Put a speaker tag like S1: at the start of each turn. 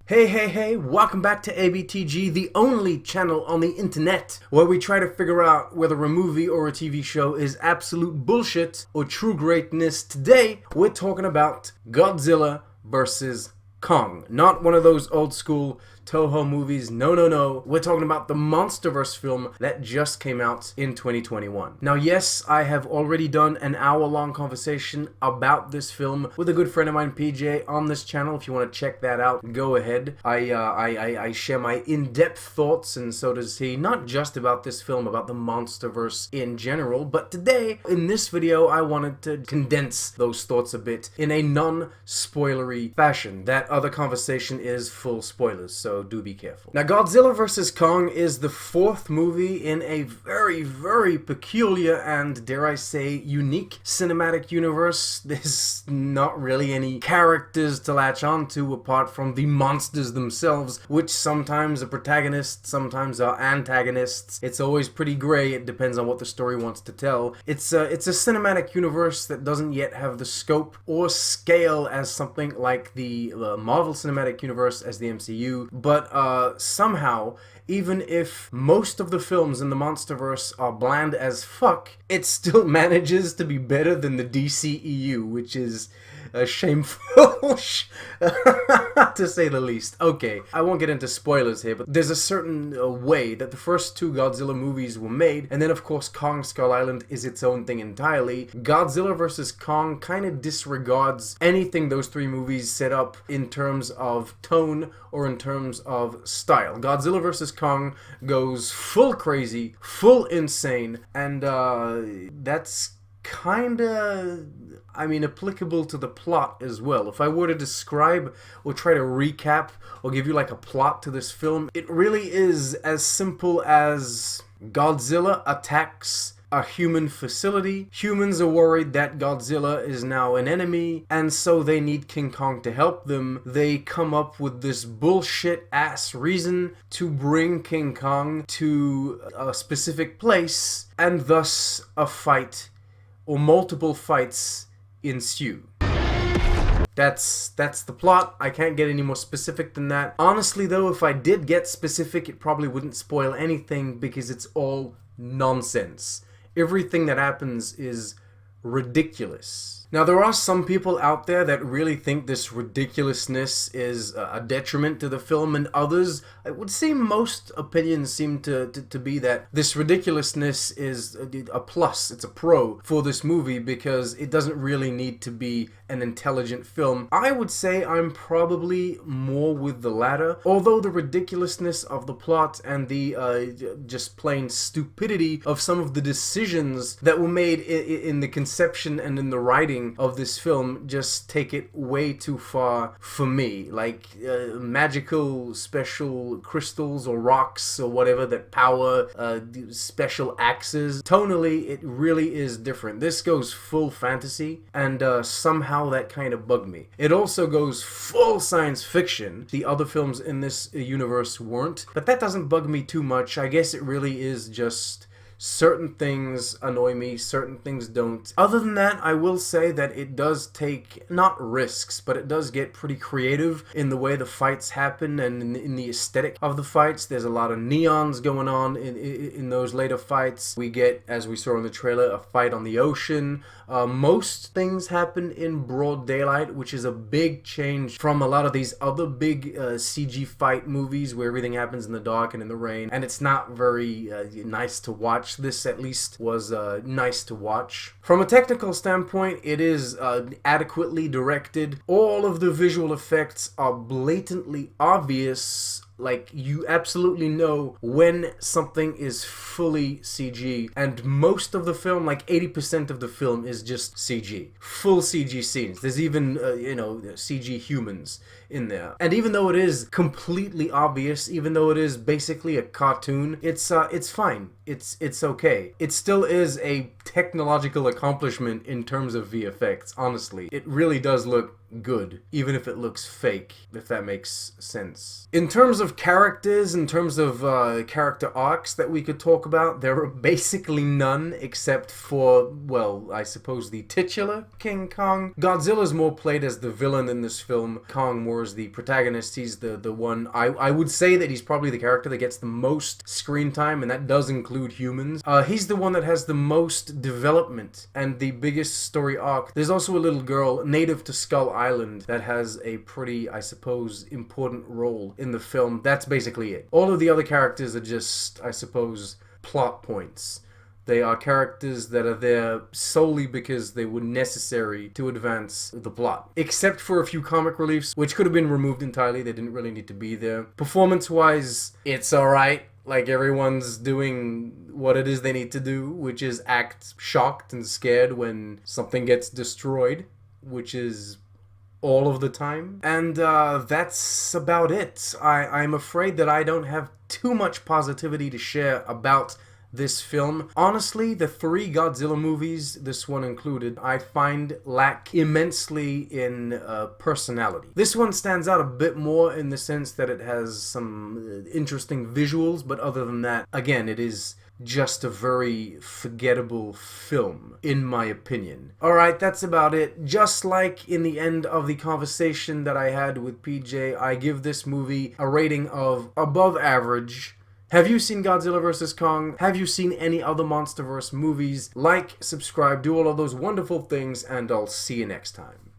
S1: Hey, welcome back to ABTG, the only channel on the internet where we try to figure out whether a movie or a TV show is absolute bullshit or true greatness. Today, we're talking about Godzilla vs. Kong. Not one of those old school Toho movies, no. We're talking about the MonsterVerse film that just came out in 2021. Now, yes, I have already done an hour-long conversation about this film with a good friend of mine, PJ, on this channel. If you want to check that out, go ahead. I share my in-depth thoughts, and so does he, not just about this film, about the MonsterVerse in general, but today, in this video, I wanted to condense those thoughts a bit in a non-spoilery fashion. That other conversation is full spoilers, so do be careful. Now, Godzilla vs. Kong is the fourth movie in a very peculiar and, dare I say, unique cinematic universe. There's not really any characters to latch onto apart from the monsters themselves, which sometimes are protagonists, sometimes are antagonists. It's always pretty gray. It depends on what the story wants to tell. It's a cinematic universe that doesn't yet have the scope or scale as something like the Marvel Cinematic Universe, as the MCU, but somehow, even if most of the films in the MonsterVerse are bland as fuck, it still manages to be better than the DCEU, which is shameful, to say the least. Okay, I won't get into spoilers here, but there's a certain way that the first two Godzilla movies were made, and then of course Kong Skull Island is its own thing entirely. Godzilla vs. Kong kind of disregards anything those three movies set up in terms of tone or in terms of style. Godzilla vs. Kong goes full crazy, full insane, and that's kinda, applicable to the plot as well. If I were to describe or try to recap or give you like a plot to this film, it really is as simple as Godzilla attacks a human facility. Humans are worried that Godzilla is now an enemy, and so they need King Kong to help them. They come up with this bullshit ass reason to bring King Kong to a specific place, and thus a fight or multiple fights ensue. That's the plot. I can't get any more specific than that. Honestly though, if I did get specific, it probably wouldn't spoil anything because it's all nonsense. Everything that happens is ridiculous. Now, there are some people out there that really think this ridiculousness is a detriment to the film, and others, I would say most opinions seem to be that this ridiculousness is a plus, it's a pro for this movie because it doesn't really need to be an intelligent film. I would say I'm probably more with the latter, although the ridiculousness of the plot and the just plain stupidity of some of the decisions that were made in the conception and in the writing of this film just take it way too far for me. Like magical special crystals or rocks or whatever that power special axes. Tonally, it really is different. This goes full fantasy, and somehow that kind of bugged me. It also goes full science fiction. The other films in this universe weren't, but that doesn't bug me too much. I guess it really is just certain things annoy me, certain things don't. Other than that, I will say that it does take, not risks, but it does get pretty creative in the way the fights happen and in the aesthetic of the fights. There's a lot of neons going on in those later fights. We get, as we saw in the trailer, a fight on the ocean. Most things happen in broad daylight, which is a big change from a lot of these other big CG fight movies where everything happens in the dark and in the rain, and it's not very nice to watch. This at least was nice to watch. From a technical standpoint, it is adequately directed. All of the visual effects are blatantly obvious. Like, you absolutely know when something is fully CG, and most of the film, like 80% of the film, is just CG. Full CG scenes. There's even, CG humans in there. And even though it is completely obvious, even though it is basically a cartoon, it's fine. It's okay. It still is a technological accomplishment in terms of VFX, honestly. It really does look good, even if it looks fake, if that makes sense. In terms of characters, in terms of character arcs that we could talk about, there are basically none except for, well, I suppose the titular King Kong. Godzilla's more played as the villain in this film, Kong more as the protagonist. He's the one, I would say that he's probably the character that gets the most screen time, and that does include humans. He's the one that has the most development and the biggest story arc. There's also a little girl native to Skull Island that has a pretty, I suppose, important role in the film. That's basically it. All of the other characters are just, I suppose, plot points. They are characters that are there solely because they were necessary to advance the plot. Except for a few comic reliefs, which could have been removed entirely. They didn't really need to be there. Performance-wise, it's alright. Like, everyone's doing what it is they need to do, which is act shocked and scared when something gets destroyed, which is all of the time. And that's about it. I'm afraid that I don't have too much positivity to share about this film. Honestly, the 3 Godzilla movies, this one included, I find lack immensely in personality. This one stands out a bit more in the sense that it has some interesting visuals, but other than that, again, it is just a very forgettable film, in my opinion. Alright, that's about it. Just like in the end of the conversation that I had with PJ, I give this movie a rating of above average. Have you seen Godzilla vs. Kong? Have you seen any other MonsterVerse movies? Like, subscribe, do all of those wonderful things, and I'll see you next time.